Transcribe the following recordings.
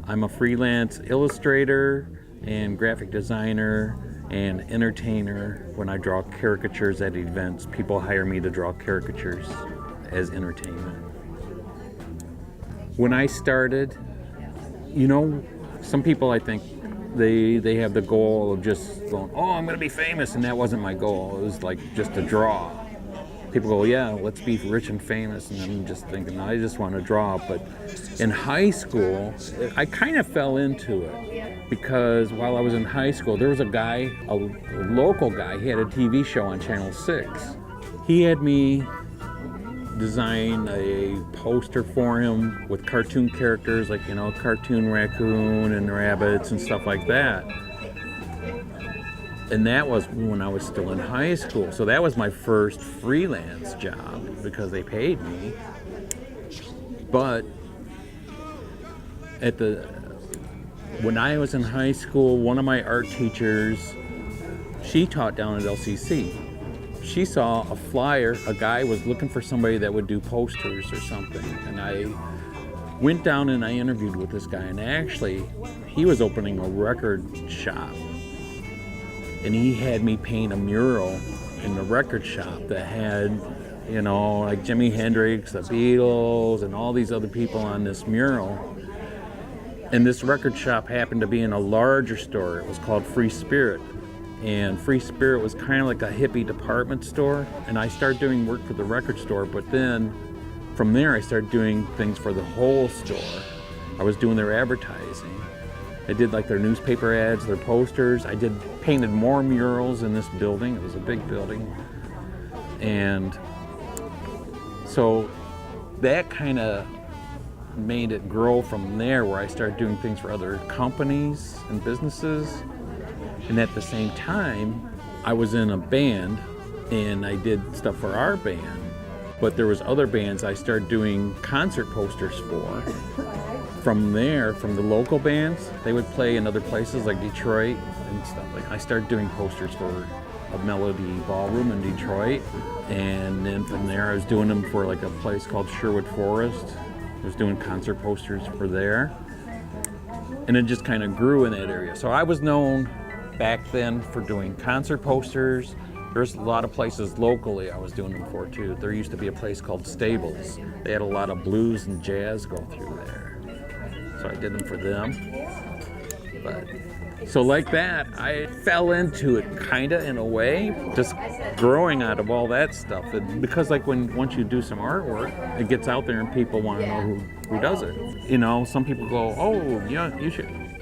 I'm a freelance illustrator and graphic designer and entertainer. When I draw caricatures at events, people hire me to draw caricatures as entertainment. When I started, some people, I think, they have the goal of just going, oh, I'm going to be famous, and that wasn't my goal. It was like just to draw. People go, yeah, let's be rich and famous, and I'm just thinking, I just want to draw. But in high school, I kind of fell into it because while I was in high school, there was a guy, a local guy, he had a TV show on Channel 6. He had me design a poster for him with cartoon characters like, cartoon raccoon and rabbits and stuff like that. And that was when I was still in high school. So that was my first freelance job because they paid me. But when I was in high school, one of my art teachers, she taught down at LCC. She saw a flyer, a guy was looking for somebody that would do posters or something. And I went down and I interviewed with this guy. And actually, he was opening a record shop. And he had me paint a mural in the record shop that had, like Jimi Hendrix, the Beatles, and all these other people on this mural. And this record shop happened to be in a larger store. It was called Free Spirit. And Free Spirit was kind of like a hippie department store. And I started doing work for the record store, but then from there I started doing things for the whole store. I was doing their advertising. I did like their newspaper ads, their posters. I painted more murals in this building. It was a big building. And so that kind of made it grow from there, where I started doing things for other companies and businesses. And at the same time, I was in a band and I did stuff for our band. But there was other bands I started doing concert posters for. From there, from the local bands, they would play in other places like Detroit and stuff. Like I started doing posters for a Melody Ballroom in Detroit, and then from there I was doing them for like a place called Sherwood Forest. I was doing concert posters for there, and it just kind of grew in that area. So I was known back then for doing concert posters. There's a lot of places locally I was doing them for too. There used to be a place called Stables. They had a lot of blues and jazz go through there. So I did them for them. But so like that, I fell into it kind of in a way, just growing out of all that stuff. And because like once you do some artwork, it gets out there and people want to know who does it. Some people go, oh, yeah, you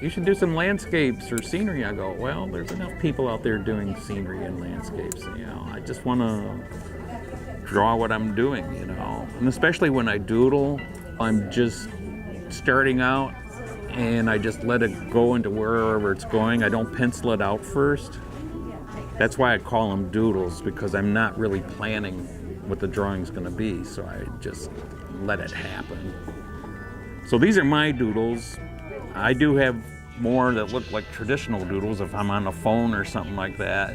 should do some landscapes or scenery. I go, well, there's enough people out there doing scenery and landscapes. I just want to draw what I'm doing, And especially when I doodle, I'm just starting out and I just let it go into wherever it's going. I don't pencil it out first. That's why I call them doodles, because I'm not really planning what the drawing's going to be, so I just let it happen. So these are my doodles. I do have more that look like traditional doodles if I'm on a phone or something like that.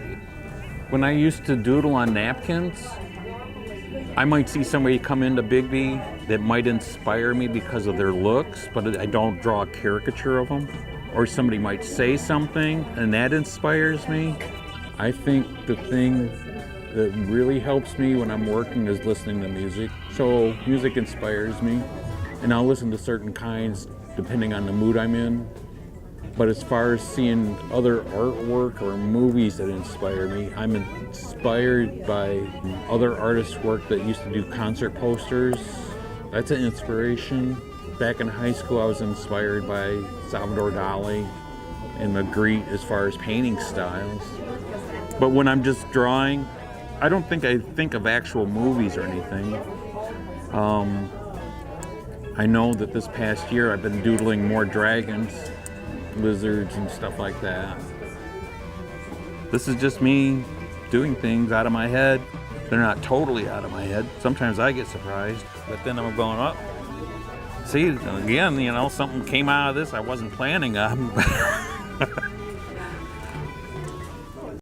When I used to doodle on napkins, I might see somebody come into Bigby that might inspire me because of their looks, but I don't draw a caricature of them. Or somebody might say something and that inspires me. I think the thing that really helps me when I'm working is listening to music. So music inspires me, and I'll listen to certain kinds depending on the mood I'm in. But as far as seeing other artwork or movies that inspire me, I'm inspired by other artists' work that used to do concert posters. That's an inspiration. Back in high school, I was inspired by Salvador Dali and Magritte as far as painting styles. But when I'm just drawing, I don't think I think of actual movies or anything. I know that this past year I've been doodling more dragons, lizards, and stuff like that. This is just me doing things out of my head. They're not totally out of my head. Sometimes I get surprised, but then I'm going up. See, again, something came out of this I wasn't planning on.